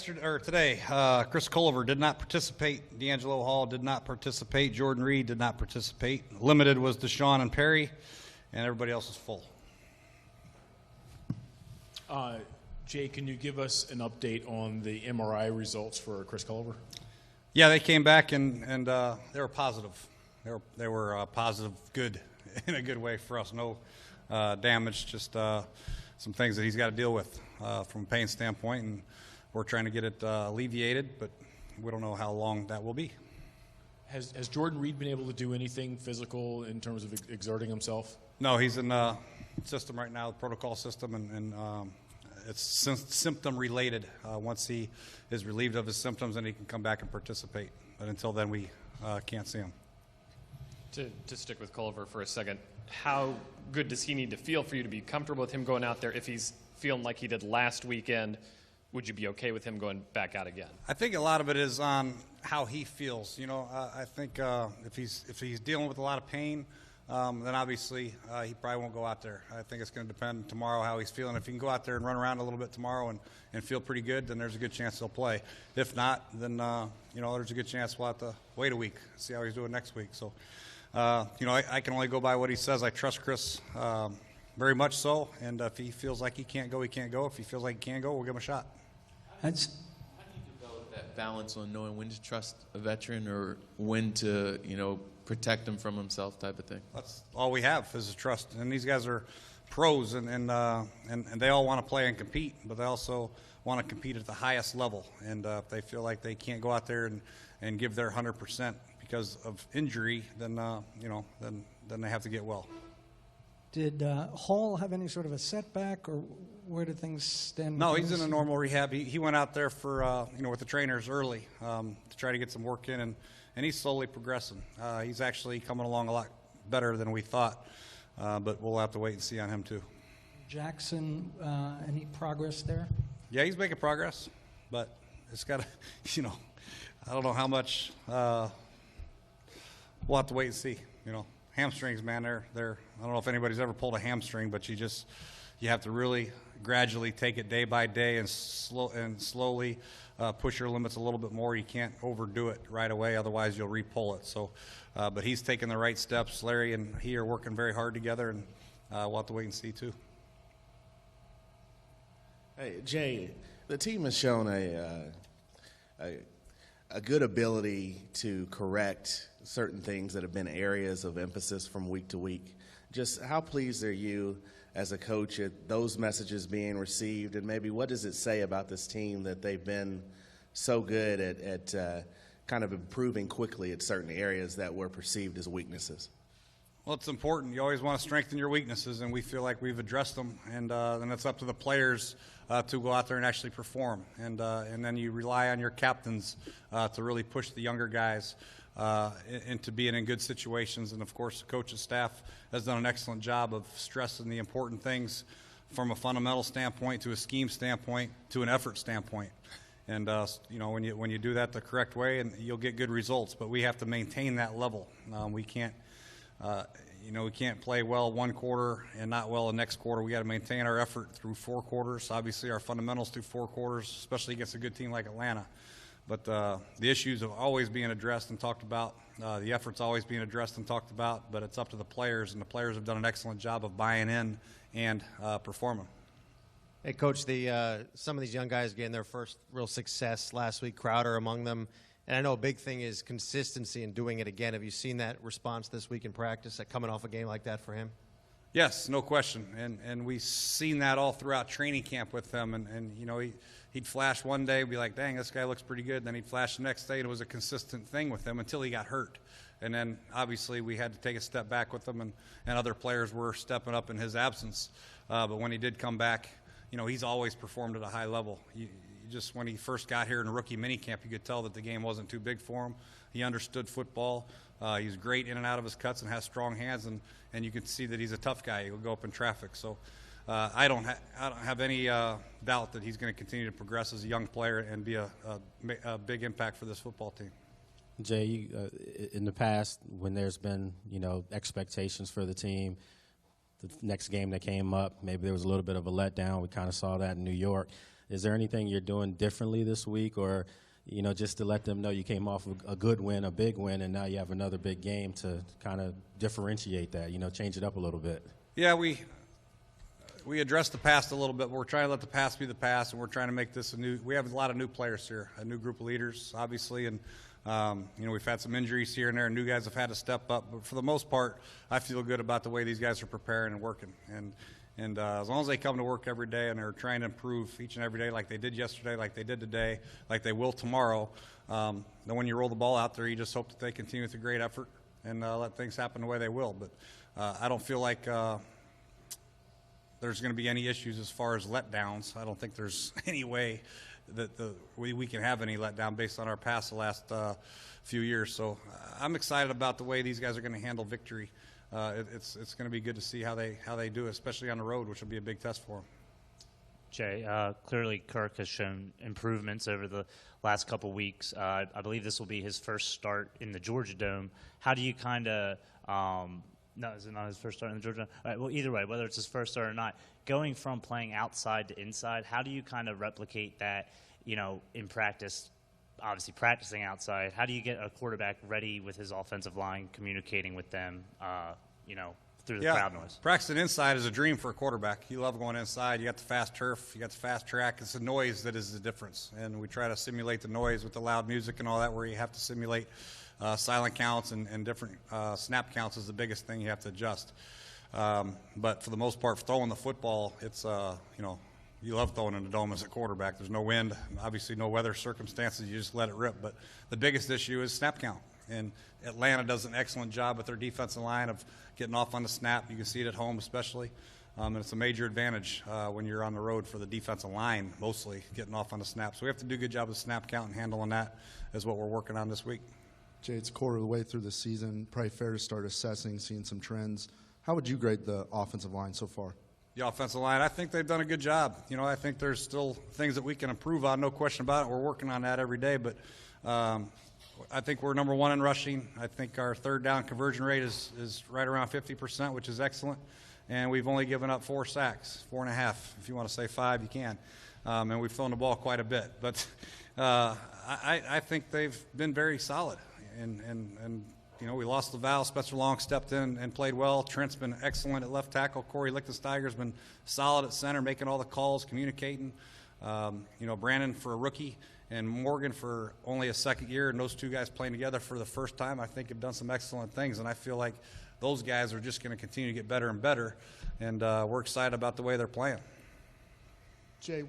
Today, Chris Culliver did not participate. D'Angelo Hall did not participate. Jordan Reed did not participate. Limited was Deshaun and Perry, and everybody else is full. Jay, can you give us an update on the MRI results for Chris Culliver? Yeah, they came back and they were positive. They were positive, good, in a good way for us. No damage, just some things that he's got to deal with from a pain standpoint, and we're trying to get it alleviated, but we don't know how long that will be. Has Jordan Reed been able to do anything physical in terms of exerting himself? No, he's in the system right now, the protocol system, and it's symptom related. Once he is relieved of his symptoms, then he can come back and participate. But until then, we can't see him. To stick with Culliver for a second, how good does he need to feel for you to be comfortable with him going out there? If he's feeling like he did last weekend, would you be okay with him going back out again? I think a lot of it is on how he feels. You know, I think if he's dealing with a lot of pain, then obviously he probably won't go out there. I think it's going to depend tomorrow how he's feeling. If he can go out there and run around a little bit tomorrow and feel pretty good, then there's a good chance he'll play. If not, then there's a good chance we'll have to wait a week, see how he's doing next week. So, I can only go by what he says. I trust Chris very much so, and if he feels like he can't go, he can't go. If he feels like he can go, we'll give him a shot. How do you develop that balance on knowing when to trust a veteran or when to, protect him from himself type of thing? That's all we have is a trust. And these guys are pros, and they all want to play and compete, but they also want to compete at the highest level. And if they feel like they can't go out there and give their 100% because of injury, then then they have to get well. Did Hall have any sort of a setback, or where did things stand? No, he's in a normal rehab. He went out there for with the trainers early to try to get some work in, and he's slowly progressing. He's actually coming along a lot better than we thought, but we'll have to wait and see on him too. Jackson, any progress there? Yeah, he's making progress, but it's got to, I don't know how much. We'll have to wait and see. Hamstrings, man, they're I don't know if anybody's ever pulled a hamstring, but you have to really gradually take it day by day and slowly push your limits a little bit more. You can't overdo it right away, otherwise you'll re-pull it. So, but he's taking the right steps. Larry and he are working very hard together, and we'll have to wait and see too. Hey, Jay, the team has shown a good ability to correct certain things that have been areas of emphasis from week to week. Just how pleased are you as a coach at those messages being received, and maybe what does it say about this team that they've been so good at kind of improving quickly at certain areas that were perceived as weaknesses? Well, it's important. You always want to strengthen your weaknesses, and we feel like we've addressed them, and then it's up to the players to go out there and actually perform. And then you rely on your captains to really push the younger guys into being in good situations. And, of course, the coach's staff has done an excellent job of stressing the important things from a fundamental standpoint to a scheme standpoint to an effort standpoint. And, when you do that the correct way, and you'll get good results. But we have to maintain that level. We can't we can't play well one quarter and not well the next quarter. We got to maintain our effort through 4 quarters. Obviously, our fundamentals through 4 quarters, especially against a good team like Atlanta. But the issues are always being addressed and talked about. The effort's always being addressed and talked about. But it's up to the players, and the players have done an excellent job of buying in and performing. Hey, Coach, some of these young guys getting their first real success last week, Crowder among them. And I know a big thing is consistency and doing it again. Have you seen that response this week in practice, coming off a game like that for him? Yes, no question. And we've seen that all throughout training camp with him. And he'd flash one day, be like, dang, this guy looks pretty good. And then he'd flash the next day, and it was a consistent thing with him until he got hurt. And then, obviously, we had to take a step back with him, and other players were stepping up in his absence. But when he did come back, he's always performed at a high level. Just when he first got here in a rookie minicamp, you could tell that the game wasn't too big for him. He understood football. He's great in and out of his cuts and has strong hands, and you can see that he's a tough guy. He'll go up in traffic. So I don't have any doubt that he's going to continue to progress as a young player and be a big impact for this football team. Jay, in the past, when there's been expectations for the team, the next game that came up, maybe there was a little bit of a letdown. We kind of saw that in New York. Is there anything you're doing differently this week, or just to let them know you came off a good win, a big win, and now you have another big game to kind of differentiate that, change it up a little bit? Yeah, we addressed the past a little bit. We're trying to let the past be the past, and we're trying to make this we have a lot of new players here, a new group of leaders, obviously, and we've had some injuries here and there, and new guys have had to step up. But for the most part, I feel good about the way these guys are preparing and working. And as long as they come to work every day and they're trying to improve each and every day, like they did yesterday, like they did today, like they will tomorrow, then when you roll the ball out there, you just hope that they continue with a great effort and let things happen the way they will. But I don't feel like there's going to be any issues as far as letdowns. I don't think there's any way that we can have any letdown based on our past the last few years. So I'm excited about the way these guys are going to handle victory. It's going to be good to see how they do, especially on the road, which will be a big test for them. Jay, clearly Kirk has shown improvements over the last couple weeks. I believe this will be his first start in the Georgia Dome. How do you kind of no, is it not his first start in the Georgia Dome? All right, well, either way, whether it's his first start or not, going from playing outside to inside, how do you kind of replicate that, in practice, obviously practicing outside? How do you get a quarterback ready with his offensive line, communicating with them, through the crowd noise? Practicing inside is a dream for a quarterback. You love going inside. You got the fast turf. You got the fast track. It's the noise that is the difference. And we try to simulate the noise with the loud music and all that, where you have to simulate silent counts and different snap counts is the biggest thing you have to adjust. But for the most part, for throwing the football, it's, you love throwing in the dome as a quarterback. There's no wind, obviously no weather circumstances. You just let it rip. But the biggest issue is snap count. And Atlanta does an excellent job with their defensive line of getting off on the snap. You can see it at home especially. And it's a major advantage when you're on the road for the defensive line, mostly getting off on the snap. So we have to do a good job of snap count and handling that is what we're working on this week. Jay, it's a quarter of the way through the season. Probably fair to start assessing, seeing some trends. How would you grade the offensive line so far? The offensive line, I think they've done a good job. I think there's still things that we can improve on, no question about it. We're working on that every day. But I think we're number one in rushing. I think our third down conversion rate is right around 50%, which is excellent. And we've only given up 4 sacks, 4.5. If you want to say 5, you can. And we've thrown the ball quite a bit. But I think they've been very solid. And we lost Laval. Spencer Long stepped in and played well. Trent's been excellent at left tackle. Corey Lichtensteiger's been solid at center, making all the calls, communicating. Brandon for a rookie and Morgan for only a second year, and those two guys playing together for the first time, I think have done some excellent things. And I feel like those guys are just going to continue to get better and better, and we're excited about the way they're playing. Jay,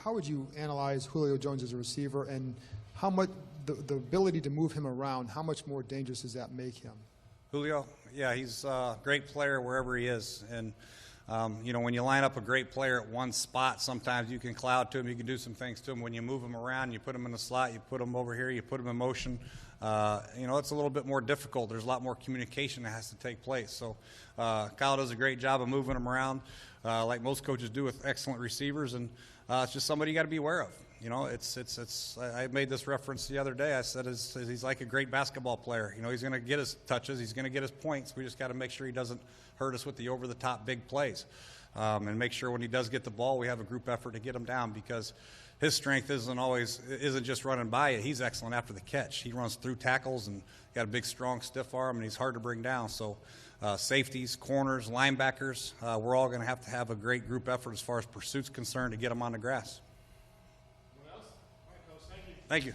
how would you analyze Julio Jones as a receiver, and how much the ability to move him around, how much more dangerous does that make him? Julio, yeah, he's a great player wherever he is. And, when you line up a great player at one spot, sometimes you can cloud to him, you can do some things to him. When you move him around, you put him in the slot, you put him over here, you put him in motion, it's a little bit more difficult. There's a lot more communication that has to take place. So Kyle does a great job of moving him around, like most coaches do with excellent receivers. And it's just somebody you got to be aware of. I made this reference the other day. I said he's like a great basketball player. He's going to get his touches. He's going to get his points. We just got to make sure he doesn't hurt us with the over-the-top big plays, and make sure when he does get the ball, we have a group effort to get him down, because his strength isn't just running by it. He's excellent after the catch. He runs through tackles and got a big, strong, stiff arm, and he's hard to bring down. So safeties, corners, linebackers, we're all going to have a great group effort as far as pursuit's concerned to get them on the grass. Thank you.